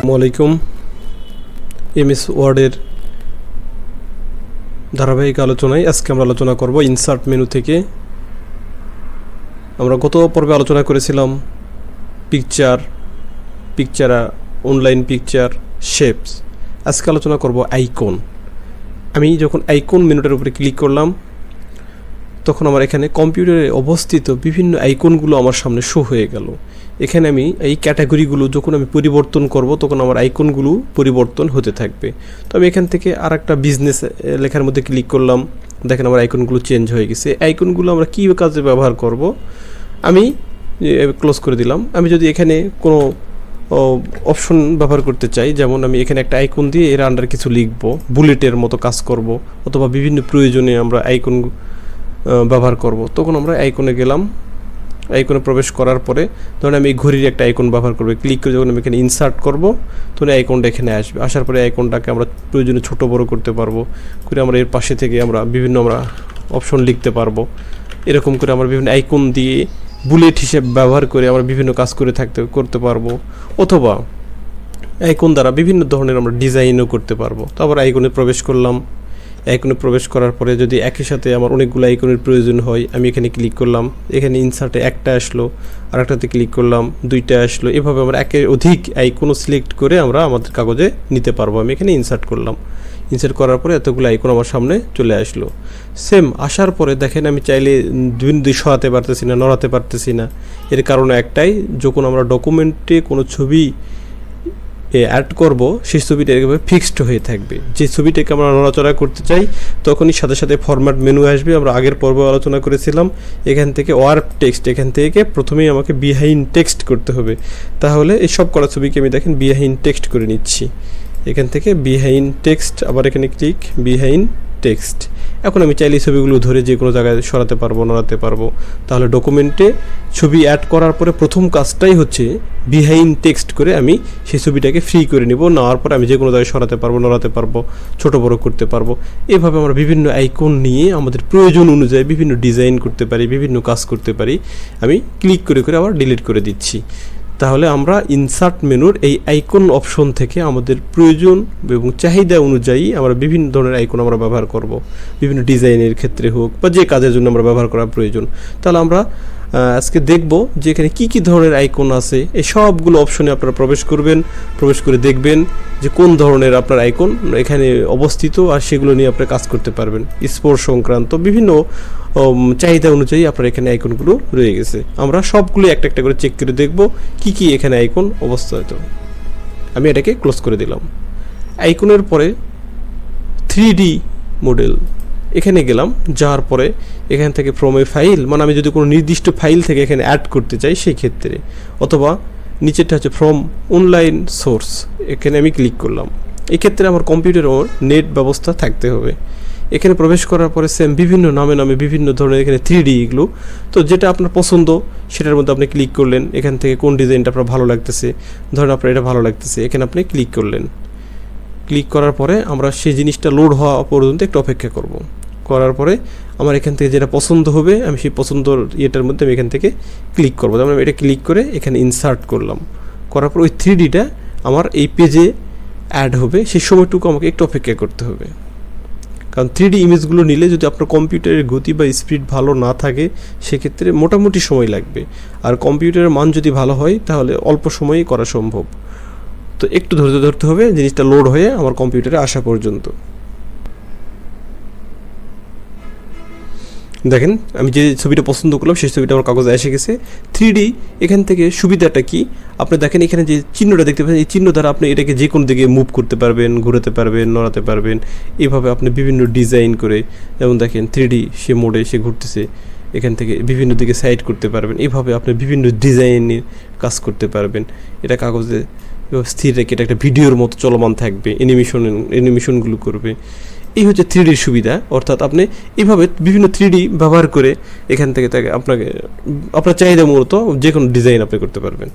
আসসালামু আলাইকুম। এমএস ওয়ার্ডের ধারাবাহিক আলোচনায় আজকে আমরা আলোচনা করব ইনসার্ট মেনু থেকে। আমরা গত পর্বে আলোচনা করেছিলাম পিকচার অনলাইন পিকচার শেপস। আজকে আলোচনা করব আইকন। আমি যখন আইকন মেনুটার উপরে ক্লিক করলাম তখন আমার এখানে কম্পিউটারে অবস্থিত বিভিন্ন আইকনগুলো আমার সামনে শো হয়ে গেল। এখানে আমি এই ক্যাটাগরিগুলো যখন আমি পরিবর্তন করব তখন আমার আইকনগুলো পরিবর্তন হতে থাকবে। তো আমি এখান থেকে আর একটা বিজনেস লেখার মধ্যে ক্লিক করলাম, দেখেন আমার আইকনগুলো চেঞ্জ হয়ে গেছে। আইকনগুলো আমরা কী কাজে ব্যবহার করব আমি ক্লোজ করে দিলাম। আমি যদি এখানে কোনো অপশন ব্যবহার করতে চাই, যেমন আমি এখানে একটা আইকন দিয়ে এর আন্ডার কিছু লিখব, বুলেটের মতো কাজ করব, অথবা বিভিন্ন প্রয়োজনে আমরা আইকন ব্যবহার করব, তখন আমরা আইকনে গেলাম। আইকনে প্রবেশ করার পরে ধরুন আমি ঘড়ির একটা আইকন ব্যবহার করবো, ক্লিক করে যখন আমি এখানে ইনসার্ট করব তখন আইকনটা এখানে আসবে। আসার পরে আইকনটাকে আমরা প্রয়োজনে ছোট বড় করতে পারবো, করে আমরা এর পাশে থেকে আমরা বিভিন্ন অপশন লিখতে পারবো। এরকম করে আমরা বিভিন্ন আইকন দিয়ে বুলেট হিসেবে ব্যবহার করে আমরা বিভিন্ন কাজ করতে পারবো, অথবা আইকন দ্বারা বিভিন্ন ধরনের আমরা ডিজাইনও করতে পারবো। তো আবার আইকনে প্রবেশ করলাম। আইকনে প্রবেশ করার পরে যদি একই সাথে আমার অনেকগুলো আইকনের প্রয়োজন হয়, আমি এখানে ক্লিক করলাম, এখানে ইনসার্টে একটা আসলো, আর একটাতে ক্লিক করলাম, দুইটা আসলো। এভাবে আমরা একের অধিক আইকনও সিলেক্ট করে আমরা আমাদের কাগজে নিতে পারবো। আমি এখানে ইনসার্ট করলাম, ইনসার্ট করার পরে এতগুলো আইকন আমার সামনে চলে আসলো। সেম আসার পরে দেখেন আমি চাইলে দুই সরাতে পারতেছি না, নড়াতে পারতেছি না। এর কারণ একটাই, যখন আমরা ডকুমেন্টে কোনো ছবি অ্যাড করব সেই ছবিটা এভাবে ফিক্সড হয়ে থাকবে। যে ছবিটাকে আমরা নড়াচড়া করতে চাই তখনই সাথে সাথে ফরম্যাট মেনু আসবে। আমরা আগের পর্বে আলোচনা করেছিলাম এখান থেকে ওয়ার্প টেক্সট, এখান থেকে প্রথমেই আমাকে বিহাইন্ড টেক্সট করতে হবে। তাহলে এই সব করা ছবিকে আমি দেখেন বিহাইন্ড টেক্সট করে নিচ্ছি। এখান থেকে বিহাইন্ড টেক্সট, আবার এখানে ক্লিক বিহাইন্ড টেক্সট। এখন আমি চাইলে এই ছবিগুলো ধরে যে কোনো জায়গায় সরাতে পারবো, নড়াতে পারবো। তাহলে ডকুমেন্টে ছবি অ্যাড করার পরে প্রথম কাজটাই হচ্ছে বিহাইন্ড টেক্সট করে আমি সেই ছবিটাকে ফ্রি করে নিব। নেওয়ার পরে আমি যে কোনো জায়গায় সরাতে পারবো, নড়াতে পারবো, ছোট বড় করতে পারবো। এভাবে আমরা বিভিন্ন আইকন নিয়ে আমাদের প্রয়োজন অনুযায়ী বিভিন্ন ডিজাইন করতে পারি, বিভিন্ন কাজ করতে পারি। আমি ক্লিক করে করে আবার ডিলিট করে দিচ্ছি। তাহলে আমরা ইনসার্ট মেনুর এই আইকন অপশন থেকে আমাদের প্রয়োজন এবং চাহিদা অনুযায়ী আমরা বিভিন্ন ধরনের আইকন আমরা ব্যবহার করব, বিভিন্ন ডিজাইনের ক্ষেত্রে হোক বা যে কাজের জন্য আমরা ব্যবহার করা প্রয়োজন। তাহলে আমরা আজকে দেখব যে এখানে কী কী ধরনের আইকন আছে। এই সবগুলো অপশনে আপনারা প্রবেশ করবেন, প্রবেশ করে দেখবেন যে কোন ধরনের আপনার আইকন এখানে অবস্থিত, আর সেগুলো নিয়ে আপনি কাজ করতে পারবেন। স্পোর্টস সংক্রান্ত বিভিন্ন চাহিদা অনুযায়ী আপনার এখানে আইকনগুলো রয়ে গেছে। আমরা সবগুলো একটা একটা করে চেক করে দেখব কি কি এখানে আইকন অবস্থিত। আমি এটাকে ক্লোজ করে দিলাম। আইকনের পরে 3D মডেল এখানে গেলাম, যাওয়ার পরে এখান থেকে ফ্রম এ ফাইল, মানে আমি যদি কোনো নির্দিষ্ট ফাইল থেকে এখানে অ্যাড করতে চাই সেই ক্ষেত্রে, অথবা নিচেরটা হচ্ছে ফ্রম অনলাইন সোর্স, এখানে আমি ক্লিক করলাম। এক্ষেত্রে আমার কম্পিউটারে নেট ব্যবস্থা থাকতে হবে। এখানে প্রবেশ করার পরে সেম বিভিন্ন নামে বিভিন্ন ধরনের এখানে 3D এগুলো। তো যেটা আপনার পছন্দ সেটার মধ্যে আপনি ক্লিক করলেন। এখান থেকে কোন ডিজাইনটা আপনার ভালো লাগতেছে, ধরেন আপনার এটা ভালো লাগতেছে, এখানে আপনি ক্লিক করলেন। ক্লিক করার পরে আমরা সেই জিনিসটা লোড হওয়া পর্যন্ত একটু অপেক্ষা করব। করার পরে আমার এখান থেকে যেটা পছন্দ হবে আমি সেই পছন্দর ইয়েটার মধ্যে আমি এখান থেকে ক্লিক করবো। যেমন আমি এটা ক্লিক করে এখানে ইনসার্ট করলাম, করার পর ওই 3Dটা আমার এই পেজে অ্যাড হবে। সেই সময়টুকু আমাকে একটু অপেক্ষা করতে হবে, কারণ 3D ইমেজগুলো নিলে যদি আপনার কম্পিউটারের গতি বা স্পিড ভালো না থাকে সেক্ষেত্রে মোটামুটি সময় লাগবে। আর কম্পিউটারের মান যদি ভালো হয় তাহলে অল্প সময়েই করা সম্ভব। তো একটু ধৈর্য ধরতে হবে জিনিসটা লোড হয়ে আমার কম্পিউটারে আসা পর্যন্ত। দেখেন আমি যে ছবিটা পছন্দ করলাম সেই ছবিটা আমার কাগজে এসে গেছে। 3D এখান থেকে সুবিধাটা কি, আপনি দেখেন এখানে যে চিহ্নটা দেখতে পাচ্ছেন, এই চিহ্ন দ্বারা আপনি এটাকে যে কোনো দিকে মুভ করতে পারবেন, ঘোরাতে পারবেন, নড়াতে পারবেন। এভাবে আপনি বিভিন্ন ডিজাইন করে, যেমন দেখেন 3D সে মোডে সে ঘুরতেছে, এখান থেকে বিভিন্ন দিকে সাইড করতে পারবেন। এইভাবে আপনি বিভিন্ন ডিজাইনের কাজ করতে পারবেন। এটা কাগজে স্থির রেখে এটা একটা ভিডিওর মতো চলমান থাকবে, অ্যানিমেশনগুলো করবে। এই হচ্ছে 3D সুবিধা। অর্থাৎ আপনি এইভাবে বিভিন্ন 3D ব্যবহার করে এখান থেকে আপনার চাহিদা মূলত যে কোনো ডিজাইন আপনি করতে পারবেন।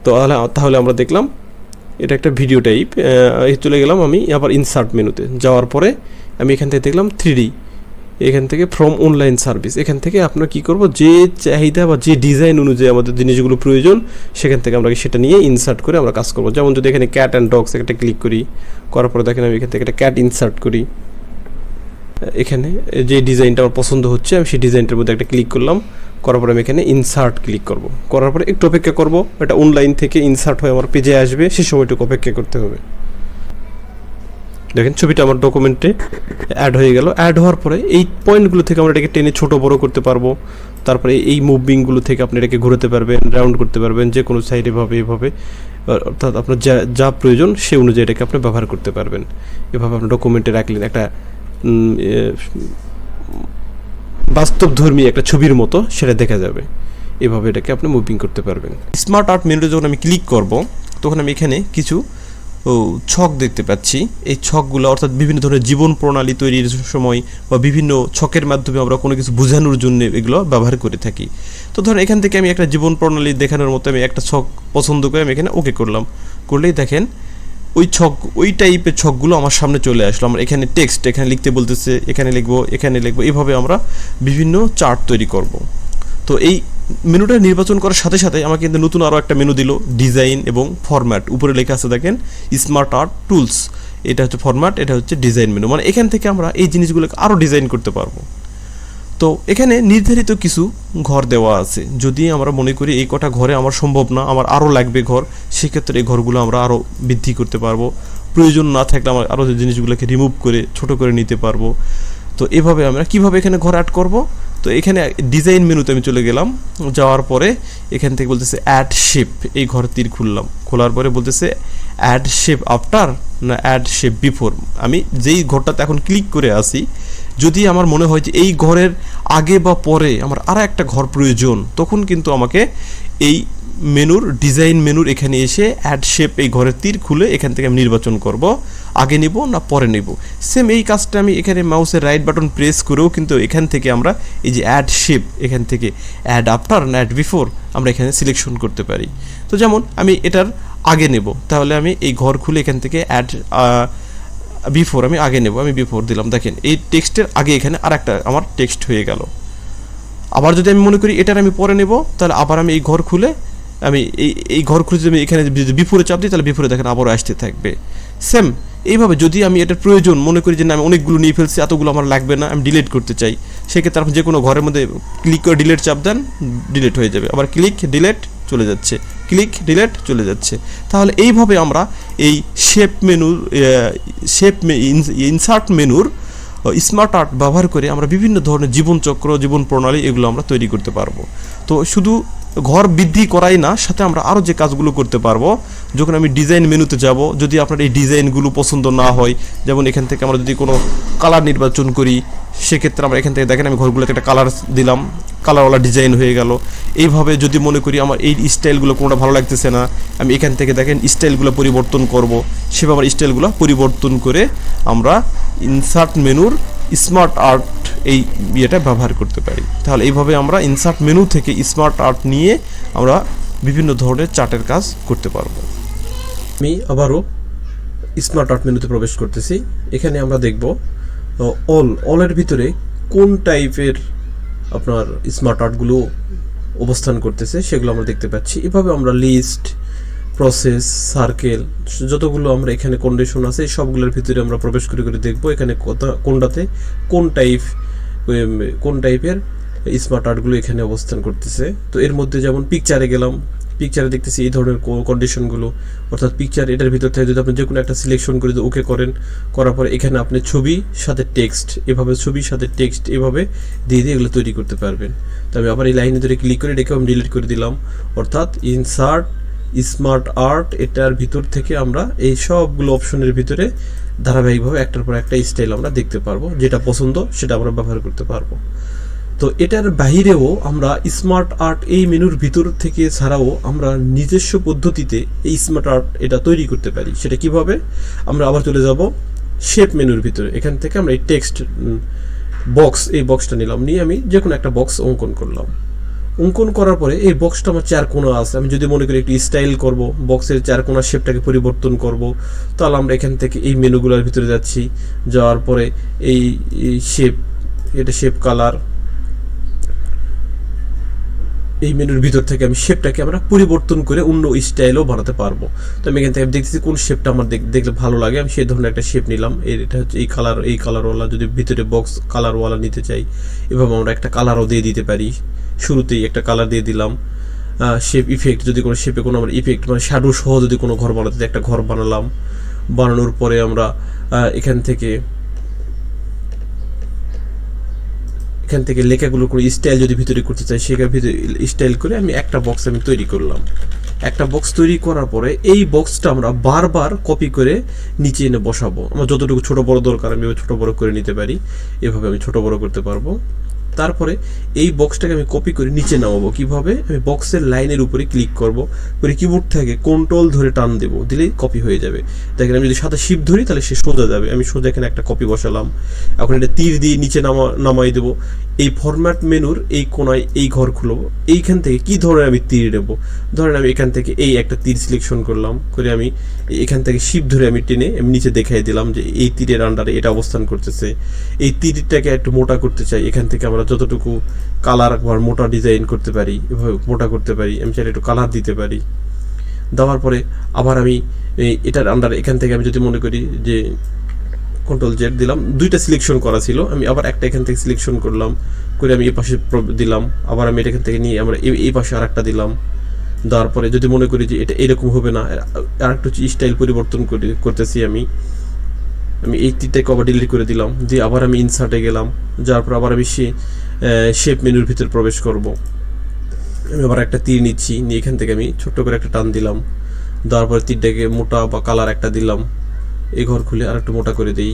তো তাহলে আমরা দেখলাম এটা একটা ভিডিও টাইপ। চলে গেলাম আমি আবার ইনসার্ট মেনুতে, যাওয়ার পরে আমি এখান থেকে দেখলাম 3D এখান থেকে ফ্রম অনলাইন সার্ভিস, এখান থেকে আপনার কী করব, যে চাহিদা বা যে ডিজাইন অনুযায়ী আমাদের জিনিসগুলো প্রয়োজন সেখান থেকে আমরা সেটা নিয়ে ইনসার্ট করে আমরা কাজ করব। যেমন যদি এখানে ক্যাট অ্যান্ড ডগস একটা ক্লিক করি, করার পরে দেখেন আমি এখান থেকে একটা ক্যাট ইনসার্ট করি, এখানে যে ডিজাইনটা আমার পছন্দ হচ্ছে আমি সেই ডিজাইনটার মধ্যে একটা ক্লিক করলাম, করার পরে আমি এখানে ইনসার্ট ক্লিক করব, করার পরে একটু অপেক্ষা করব, এটা অনলাইন থেকে ইনসার্ট হয়ে আমার পেজে আসবে, সেই সময়টুকু অপেক্ষা করতে হবে। দেখেন ছবিটা আমার ডকুমেন্টে অ্যাড হয়ে গেল। অ্যাড হওয়ার পরে এই পয়েন্টগুলো থেকে আমরা এটাকে টেনে ছোটো বড়ো করতে পারবো, তারপরে এই মুভিংগুলো থেকে আপনি এটাকে ঘুরাতে পারবেন, রাউন্ড করতে পারবেন, যে কোনো সাইড এভাবে, অর্থাৎ আপনার যা প্রয়োজন সে অনুযায়ী এটাকে আপনি ব্যবহার করতে পারবেন। এভাবে আপনার ডকুমেন্টে রাখলেন একটা বাস্তবধর্মী একটা ছবির মতো সেটা দেখা যাবে, এভাবে এটাকে আপনি মুভিং করতে পারবেন। স্মার্ট আর্ট মেনুতে যখন আমি ক্লিক করব তখন আমি এখানে কিছু ছক দেখতে পাচ্ছি। এই ছকগুলো অর্থাৎ বিভিন্ন ধরনের জীবন প্রণালী তৈরির সময় বা বিভিন্ন ছকের মাধ্যমে আমরা কোনো কিছু বোঝানোর জন্য এগুলো ব্যবহার করে থাকি। তো ধরুন এখান থেকে আমি একটা জীবন প্রণালী দেখানোর মতো আমি একটা ছক পছন্দ করে আমি এখানে ওকে করলাম, করলেই দেখেন ওই টাইপের ছকগুলো আমার সামনে চলে আসলো। আমরা এখানে টেক্সট এখানে লিখতে বলতেছে, এখানে লিখবো, এইভাবে আমরা বিভিন্ন চার্ট তৈরি করব। তো এই মেনুটা নির্বাচন করার সাথে সাথে আমাকে কিন্তু নতুন আরও একটা মেনু দিল, ডিজাইন এবং ফরম্যাট। উপরে লেখা আছে দেখেন স্মার্ট আর্ট টুলস, এটা হচ্ছে ফরম্যাট, এটা হচ্ছে ডিজাইন মেনু। মানে এখান থেকে আমরা এই জিনিসগুলোকে আরও ডিজাইন করতে পারবো। তো এখানে নির্ধারিত কিছু ঘর দেওয়া আছে, যদি আমরা মনে করি এই কটা ঘরে আমার সম্ভব না, আমার আরও লাগবে ঘর, সেক্ষেত্রে এই ঘরগুলো আমরা আরও বৃদ্ধি করতে পারবো। প্রয়োজন না থাকলে আমরা আরও যে জিনিসগুলোকে রিমুভ করে ছোট করে নিতে পারবো। তো এভাবে আমরা কীভাবে এখানে ঘর অ্যাড করব, তো এখানে ডিজাইন মেনুতে আমি চলে গেলাম, যাওয়ার পরে এখান থেকে বলতেছে অ্যাড শেপ, এই ঘর তীর খুললাম, খোলার পরে বলতেছে অ্যাড শেপ আফটার না অ্যাড শেপ বিফোর। আমি যেই ঘরটাতে এখন ক্লিক করে আসি, যদি আমার মনে হয় যে এই ঘরের আগে বা পরে আমার আর একটা ঘর প্রয়োজন, তখন কিন্তু আমাকে এই মেনুর ডিজাইন মেনুর এখানে এসে অ্যাড শেপ এই ঘরের তীর খুলে এখান থেকে আমি নির্বাচন করব আগে নিব না পরে নিব। সেম এই কাজটা আমি এখানে মাউসের রাইট বাটন প্রেস করেও কিন্তু এখান থেকে আমরা এই যে অ্যাড শেপ, এখান থেকে অ্যাড আফটার না অ্যাড বিফোর আমরা এখানে সিলেকশন করতে পারি। তো যেমন আমি এটার আগে নেব, তাহলে আমি এই ঘর খুলে এখান থেকে অ্যাড বিফোর আমি আগে নেব, আমি বিফোর দিলাম। দেখেন এই টেক্সটের আগে এখানে আর একটা আমার টেক্সট হয়ে গেল। আবার যদি আমি মনে করি এটার আমি পরে নেব, তাহলে আবার আমি এই ঘর খুলে আমি এই ঘর খুলে যদি আমি এখানে বিফোরে চাপ দিই, তাহলে বিফোরে দেখেন আবারও আসতে থাকবে। সেম এইভাবে যদি আমি এটার প্রয়োজন মনে করি যে না আমি অনেকগুলো নিয়ে ফেলছি, এতগুলো আমার লাগবে না, আমি ডিলিট করতে চাই, সেক্ষেত্রে আপনি যে কোনো ঘরের মধ্যে ক্লিক করে ডিলিট চাপ দেন, ডিলিট হয়ে যাবে। আবার ক্লিক ডিলিট চলে যাচ্ছে, ক্লিক ডিলিট চলে যাচ্ছে। তাহলে এইভাবে আমরা এই ইনসার্ট মেনুর স্মার্ট আর্ট ব্যবহার করে আমরা বিভিন্ন ধরনের জীবনচক্র, জীবন প্রণালী এগুলো আমরা তৈরি করতে পারবো। তো শুধু ঘর বৃদ্ধি করাই না, সাথে আমরা আরও যে কাজগুলো করতে পারবো, যখন আমি ডিজাইন মেনুতে যাব, যদি আপনার এই ডিজাইনগুলো পছন্দ না হয়, যেমন এখান থেকে আমরা যদি কোনো কালার নির্বাচন করি, সেক্ষেত্রে আমরা এখান থেকে দেখেন আমি ঘরগুলোকে একটা কালার দিলাম, কালারওয়ালা ডিজাইন হয়ে গেল। এইভাবে যদি মনে করি আমার এই স্টাইলগুলো কোনোটা ভালো লাগতেছে না, আমি এখান থেকে দেখেন স্টাইলগুলো পরিবর্তন করব, সেভাবে আমার স্টাইলগুলো পরিবর্তন করে আমরা ইনসার্ট মেনুর স্মার্ট আর্ট এই ইয়েটা ব্যবহার করতে পারি। তাহলে এইভাবে আমরা ইনসার্ট মেনু থেকে স্মার্ট আর্ট নিয়ে আমরা বিভিন্ন ধরনের চার্টের কাজ করতে পারবো। আমি আবারও স্মার্ট আর্ট মেনুতে প্রবেশ করতেছি। এখানে আমরা দেখব অলের ভিতরে কোন টাইপের আপনার স্মার্ট আর্টগুলো অবস্থান করতেছে সেগুলো আমরা দেখতে পাচ্ছি। এভাবে আমরা লিস্ট, প্রসেস, সার্কেল, যতগুলো আমরা এখানে কন্ডিশন আছে সবগুলোর ভিতরে আমরা প্রবেশ করে দেখব এখানে কোনটাতে কোন টাইপের স্মার্ট আর্টগুলো এখানে অবস্থান করতেছে। তো এর মধ্যে যেমন পিকচারে গেলাম, পিকচারে দেখতেছি এই ধরনের কন্ডিশনগুলো, অর্থাৎ পিকচার এটার ভিতর থেকে যদি আপনি যে কোনো একটা সিলেকশন করে ওকে করার পরে এখানে আপনি ছবি সাথে টেক্সট, এভাবে ছবির সাথে টেক্সট এভাবে দিয়ে এগুলো তৈরি করতে পারবেন। তো আমি আবার এই লাইনে ধরে ক্লিক করে এটাকে আমি ডিলিট করে দিলাম। অর্থাৎ ইনসার্ট স্মার্ট আর্ট এটার ভিতর থেকে আমরা এই সবগুলো অপশনের ভিতরে ধারাবাহিকভাবে একটার পর একটা স্টাইল আমরা দেখতে পারবো, যেটা পছন্দ সেটা আমরা ব্যবহার করতে পারবো। তো এটার বাহিরেও আমরা স্মার্ট আর্ট এই মেনুর ভিতর থেকে ছাড়াও আমরা নিজস্ব পদ্ধতিতে এই স্মার্ট আর্ট এটা তৈরি করতে পারি। সেটা কিভাবে, আমরা আবার চলে যাব শেপ মেনুর ভিতরে। এখান থেকে আমরা এই টেক্সট বক্স, এই বক্সটা নিলাম, নিয়ে আমি যে কোনো একটা বক্স অঙ্কন করলাম। অঙ্কন করার পরে এই বক্সটা আমার চার কোণা আছে, আমি যদি মনে করি একটু স্টাইল করব, বক্সের চার কোণা শেপটাকে পরিবর্তন করব, তাহলে আমরা এখান থেকে এই মেনুগুলোর ভিতরে যাচ্ছি, যাওয়ার পরে এই শেপ এটা শেপ কালার। এই মেনুর ভিতর থেকে আমি শেপটাকে আমরা পরিবর্তন করে অন্য স্টাইলও বানাতে পারবো। তো আমি এখান থেকে দেখতেছি কোন শেপটা আমার দেখলে ভালো লাগে, আমি সেই ধরনের একটা শেপ নিলাম। এটা হচ্ছে এই কালারওয়ালা। যদি ভিতরে বক্স কালারওয়ালা নিতে চাই, এভাবে আমরা একটা কালারও দিয়ে দিতে পারি। শুরুতেই একটা কালার দিয়ে দিলাম। শেপ ইফেক্ট, যদি কোনো শেপে কোনো আমরা ইফেক্ট মানে শ্যাডো সহ যদি কোনো ঘর বানাতে একটা ঘর বানালাম। বানানোর পরে আমরা এখান থেকে লেখাগুলো করে স্টাইল যদি ভিতরে করতে চাই, সেখানে ভিতরে স্টাইল করে আমি একটা বক্স আমি তৈরি করলাম। একটা বক্স তৈরি করার পরে এই বক্সটা আমরা বারবার কপি করে নিচে এনে বসাবো। আমার যতটুকু ছোট বড় দরকার আমি ছোট বড় করে নিতে পারি, এভাবে আমি ছোট বড় করতে পারবো। তারপরে এই বক্সটাকে আমি কপি করে নিচে নামাবো। কিভাবে? আমি বক্সের লাইনের উপরে ক্লিক করব, করে কিবোর্ড থেকে কন্ট্রোল ধরে টান দেবো, দিলেই কপি হয়ে যাবে। দেখেন আমি যদি সাথে শিফট ধরি তাহলে সে সোজা যাবে। আমি সোজা এখানে একটা কপি বসালাম। এখন এটা তীর দিয়ে নিচে নামাই দেবো। এই ফরম্যাট মেনুর এই কোনায় এই ঘর খুলবো। এইখান থেকে কি ধরনের আমি তীর নেবো, ধরেন আমি এখান থেকে এই একটা তীর সিলেকশন করলাম, করে আমি এখান থেকে শিফট ধরে আমি টেনে আমি নিচে দেখাই দিলাম যে এই তীরের আন্ডারে এটা অবস্থান করতেছে। এই তীরটাকে একটু মোটা করতে চাই, এখান থেকে আমরা যতটুকু কালার একবার মোটা ডিজাইন করতে পারি, এভাবে মোটা করতে পারি। আমি চাইলে একটু কালার দিতে পারি। দেওয়ার পরে আবার আমি এটার আন্ডারে এখান থেকে আমি যদি মনে করি যে কন্ট্রোল জেড দিলাম, দুইটা সিলেকশন করা ছিল, আমি আবার একটা এখান থেকে সিলেকশন করলাম, করে আমি এই পাশে দিলাম। আবার আমি এটা এখান থেকে নিয়ে আমরা এই পাশে আর একটা দিলাম। দেওয়ার পরে যদি মনে করি যে এটা এরকম হবে না, আর একটু স্টাইল পরিবর্তন করতেছি আমি এই তীরটাকে আবার ডিলিট করে দিলাম। দিয়ে আবার আমি ইনসার্টে গেলাম, যার পর আবার আমি শেপ মেনুর ভিতর প্রবেশ করব। আমি আবার একটা তীর নিচ্ছি, নিয়ে এখান থেকে আমি ছোট্ট করে একটা টান দিলাম। দেওয়ার পরে তীরটাকে মোটা বা কালার একটা দিলাম, এই ঘর খুলে আর একটু মোটা করে দিই।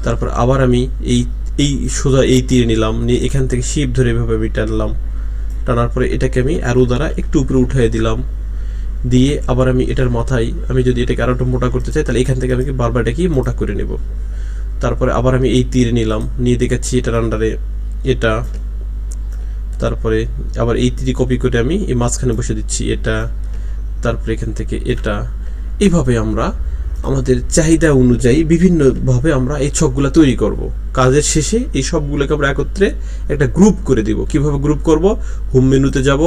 তারপর আবার আমি এই সোজা এই তীর নিলাম, নিয়ে এখান থেকে শিফট ধরে এভাবে আমি টানলাম। টানার পরে এটাকে আমি অ্যারো দ্বারা একটু উপরে উঠিয়ে দিলাম। দিয়ে আবার আমি এটার মাথায় আমি যদি এটাকে আরো একটু মোটা করতে চাই, তাহলে এখান থেকে আমি বারবার এটাকে মোটা করে নেব। তারপরে আবার আমি এই তীর নিলাম, নিয়ে দেখাচ্ছি এটার আন্ডারে এটা। তারপরে আবার এই তীর কপি করে আমি এই মাঝখানে বসে দিচ্ছি এটা। তারপরে এখান থেকে এটা। এইভাবে আমরা আমাদের চাহিদা অনুযায়ী বিভিন্নভাবে আমরা এই ছকগুলো তৈরি করব। কাজের শেষে এই সবগুলোকে আমরা একত্রে একটা গ্রুপ করে দিব। কিভাবে গ্রুপ করব? হোম মেনুতে যাব,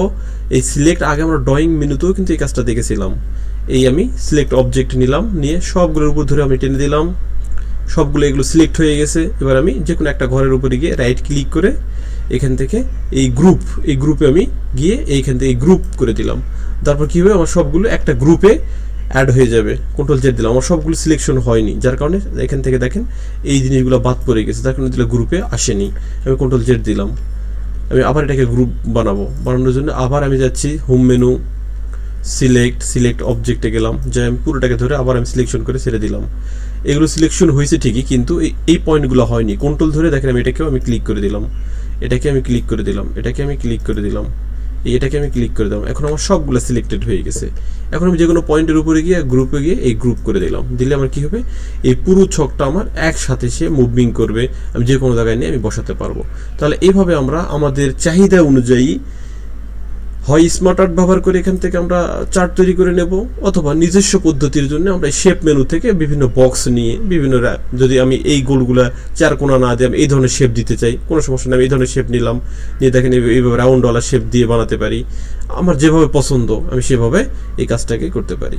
এই সিলেক্ট, আগে আমরা ড্রয়িং মেনুতেও কিন্তু এই কাজটা দেখেছিলাম। এই আমি সিলেক্ট অবজেক্ট নিলাম, নিয়ে সবগুলোর উপর ধরে আমি টেনে দিলাম। সবগুলো এগুলো সিলেক্ট হয়ে গেছে। এবার আমি যে কোনো একটা ঘরের উপরে গিয়ে রাইট ক্লিক করে এখান থেকে এই গ্রুপে আমি গিয়ে এইখান থেকে গ্রুপ করে দিলাম। তারপর কী হবে, আমার সবগুলো একটা গ্রুপে অ্যাড হয়ে যাবে। কন্ট্রোল জেড দিলাম, আমার সবগুলো সিলেকশন হয়নি, যার কারণে এখান থেকে দেখেন এই জিনিসগুলো বাদ পড়ে গেছে, তার কারণে দিলে গ্রুপে আসেনি। আমি কন্ট্রোল জেড দিলাম, আমি আবার এটাকে গ্রুপ বানানোর জন্য আবার আমি যাচ্ছি হোম মেনু, সিলেক্ট অবজেক্টে গেলাম, যে আমি পুরোটাকে ধরে আবার আমি সিলেকশন করে ছেড়ে দিলাম। এগুলো সিলেকশন হয়েছে ঠিকই, কিন্তু এই পয়েন্টগুলো হয়নি। কন্ট্রোল ধরে দেখেন আমি এটাকেও আমি ক্লিক করে দিলাম, এটাকে আমি ক্লিক করে দিলাম, এটাকে আমি ক্লিক করে দিলাম, এটাকে আমি ক্লিক করে দিলাম। এখন আমার সবগুলো সিলেক্টেড হয়ে গেছে। এখন আমি যে কোনো পয়েন্টের উপরে গিয়ে গ্রুপে গিয়ে এই গ্রুপ করে দিলাম। দিলে আমার কি হবে, এই পুরো ছকটা আমার একসাথে সে মুভিং করবে, আমি যে কোনো জায়গায় নিয়ে আমি বসাতে পারবো। তাহলে এইভাবে আমরা আমাদের চাহিদা অনুযায়ী হয় স্মার্ট আর্ট ব্যবহার করে এখান থেকে আমরা চার্ট তৈরি করে নেব, অথবা নিজস্ব পদ্ধতির জন্য আমরা শেপ মেনু থেকে বিভিন্ন বক্স নিয়ে বিভিন্ন, যদি আমি এই গোলগুলা চার কোণা না দিয়ে আমি এই ধরনের শেপ দিতে চাই, কোনো সমস্যা নেই, আমি এই ধরনের শেপ নিলাম, নিয়ে দেখেন এইভাবে রাউন্ডওয়ালা শেপ দিয়ে বানাতে পারি। আমার যেভাবে পছন্দ আমি সেভাবে এই কাজটাকে করতে পারি।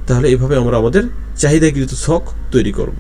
তাহলে এভাবে আমরা আমাদের চাহিদাকৃত ছক তৈরি করব।